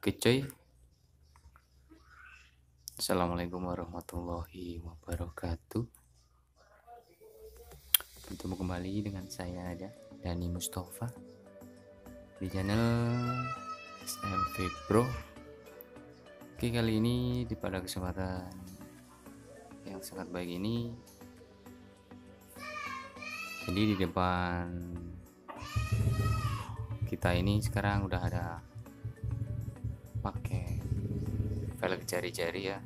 Oke cuy, Assalamualaikum warahmatullahi wabarakatuh. Bertemu kembali dengan saya Dani Mustafa di channel SMP Pro. Oke, kali ini pada kesempatan yang sangat baik ini, jadi di depan kita ini sekarang udah ada pakai velg jari-jari ya.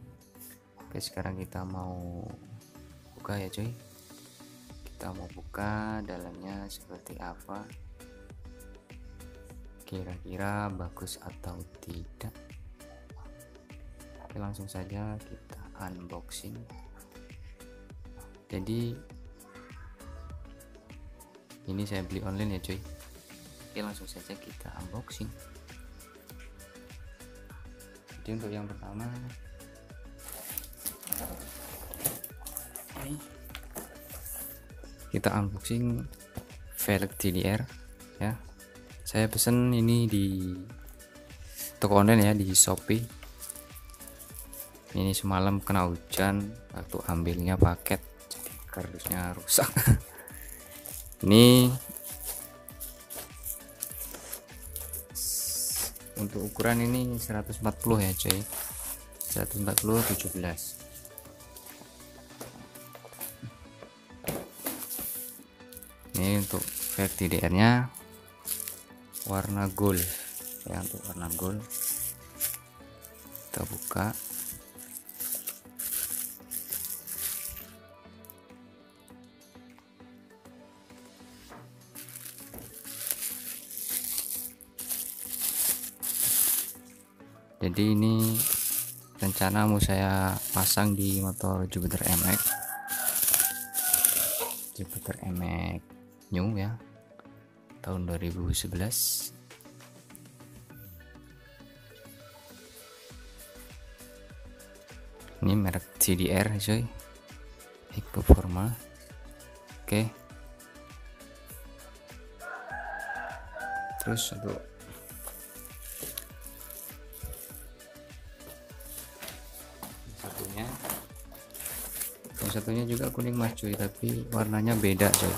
Oke, sekarang kita mau buka ya cuy. Kita mau buka dalamnya seperti apa, kira-kira bagus atau tidak. Oke, langsung saja kita unboxing. Jadi ini saya beli online ya cuy. Oke, langsung saja kita unboxing. Jadi untuk yang pertama ini kita unboxing velg TDR ya. Saya pesen ini di toko online ya, di Shopee. Ini semalam kena hujan waktu ambilnya paket, jadi kardusnya rusak. Ini untuk ukuran ini 140 ya coy, 140 17. Ini untuk velg TDR nya warna gold ya. Untuk warna gold kita buka. Jadi ini rencana mau saya pasang di motor Jupiter MX new ya, tahun 2011. Ini merek TDR coy, High Performa. Oke, terus untuk satunya juga kuning mas cuy, tapi warnanya beda coy.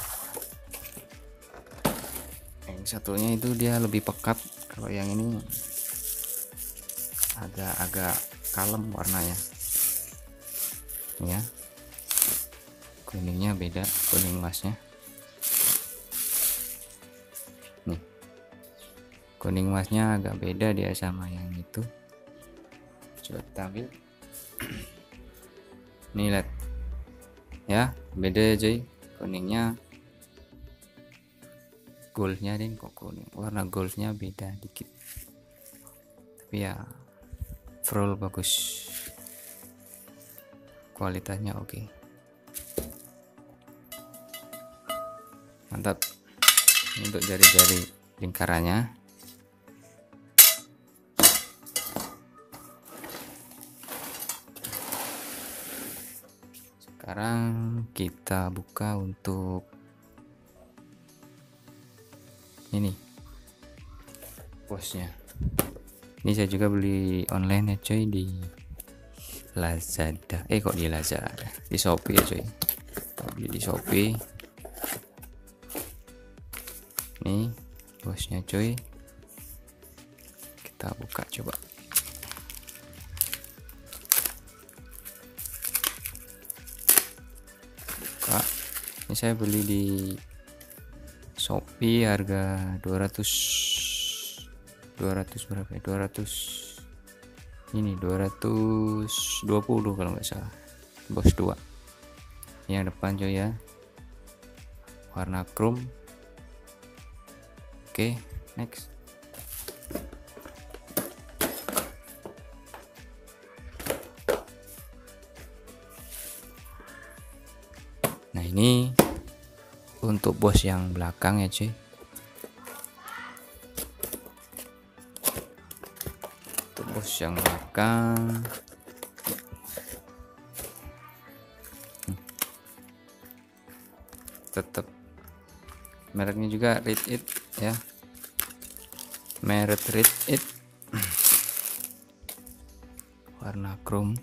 Yang satunya itu dia lebih pekat, kalau yang ini agak kalem warnanya ya. Kuningnya beda, kuning masnya nih, kuning masnya agak beda dia sama yang itu. Coba kita ambil. Nih lihat ya, beda ya cuy, kuningnya goldnya nih, kok kuning, warna goldnya beda dikit, tapi ya overall bagus, kualitasnya oke. Mantap. Ini untuk jari-jari lingkarannya. Sekarang kita buka untuk ini bosnya. Ini saya juga beli online ya coy, di Lazada. Kok di Lazada, di Shopee ya coy. Kita beli di Shopee. Nih bosnya coy, kita buka coba. Ini saya beli di Shopee harga 200 berapa ya, 200 ini 220 kalau nggak salah, bos 2. Ini yang depan coy ya, warna chrome. Oke, next. Nah ini untuk bos yang belakang ya cuy. Untuk bos yang belakang tetap mereknya juga Read It ya, merek Read It. warna chrome.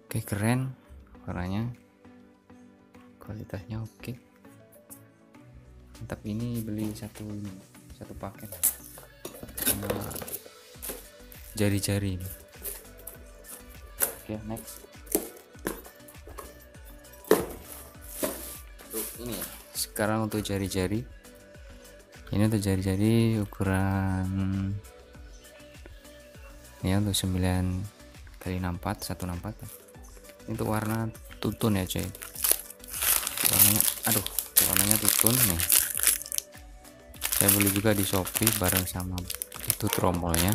Oke, keren warnanya, kualitasnya oke, mantap. Ini beli satu paket sama jari-jari ini. Oke, next ini ya. Sekarang untuk jari-jari, ini untuk jari-jari ukuran ini untuk 9x64 164. Untuk warna tutun ya coy, warnanya warnanya tutun nih. Saya beli juga di Shopee bareng sama itu tromolnya.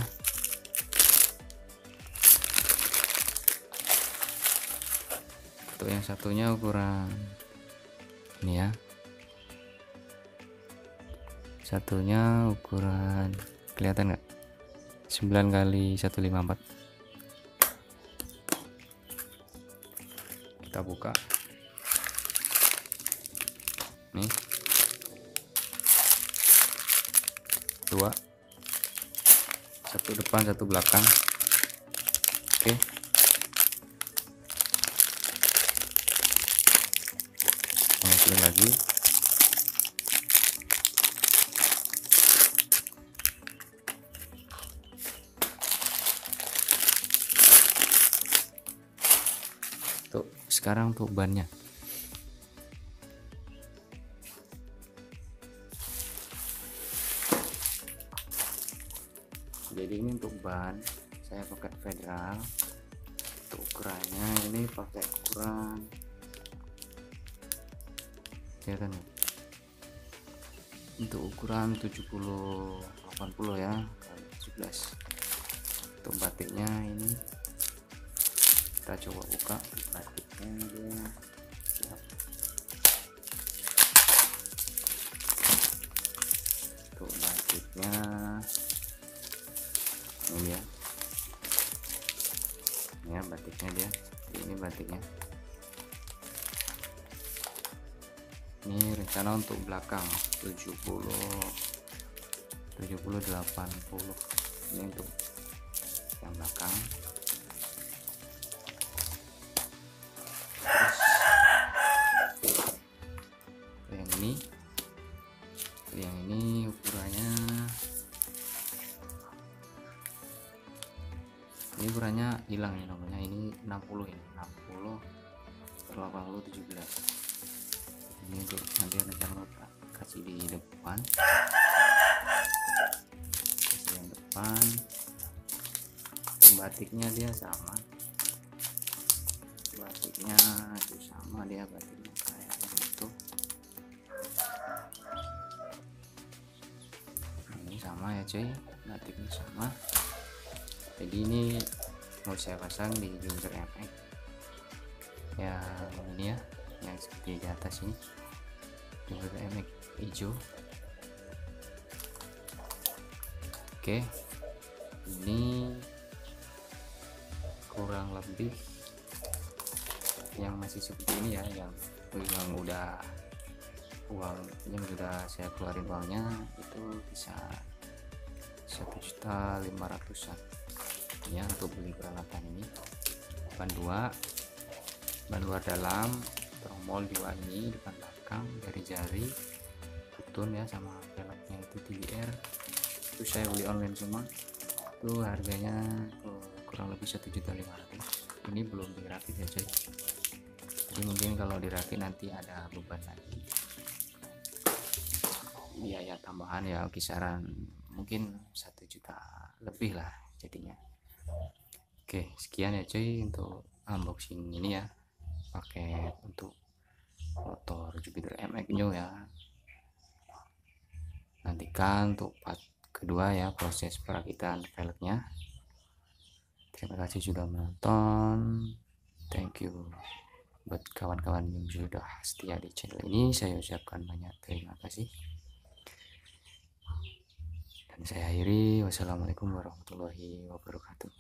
Untuk yang satunya ukuran ini ya, satunya ukuran kelihatan nggak, 9x154. Kita buka nih, dua, satu depan satu belakang. Oke, masukin lagi. Tuh, sekarang untuk bannya. Jadi ini untuk ban saya pakai Federal. Untuk ukurannya ini pakai ukuran, kelihatan ya, untuk ukuran 70/80 ya, kali 17. Untuk batiknya ini kita coba buka batiknya dia. Siap. Untuk batiknya ini ya, batiknya dia ini batiknya. Ini rencana untuk belakang 70/80. Ini untuk yang belakang. Terus yang ini ukurannya, ini ukurannya hilang ya nomornya, ini 60 ini 60/80 17. Ini untuk nanti rencana kasih di depan, kasih yang depan. Batiknya dia sama, batiknya itu sama, dia batiknya kayak gitu. Ini sama ya cuy, batiknya sama. Jadi ini mau saya pasang di Jupiter MX yang ini ya, yang seperti di atas ini, Jupiter MX hijau. Oke, ini kurang lebih yang masih seperti ini ya, yang udah uang yang sudah saya keluarin uangnya itu bisa 1.500.000-an ya untuk beli peralatan ini. Ban luar dalam, tromol 2 ini, depan belakang, jari-jari, tutun ya, sama velgnya itu TBR. Itu saya beli online semua, itu harganya kurang lebih 1.500.000. Ini belum dirakit ya coy, jadi mungkin kalau dirakit nanti ada beban lagi, biaya tambahan ya, kisaran mungkin 1 juta lebih lah jadinya. Oke, sekian ya cuy untuk unboxing ini ya, paket untuk motor Jupiter MX New ya. Nantikan untuk part kedua ya, proses perakitan velgnya. Terima kasih sudah menonton, thank you buat kawan-kawan yang sudah setia di channel ini. Saya ucapkan banyak terima kasih, dan saya akhiri. Wassalamualaikum warahmatullahi wabarakatuh.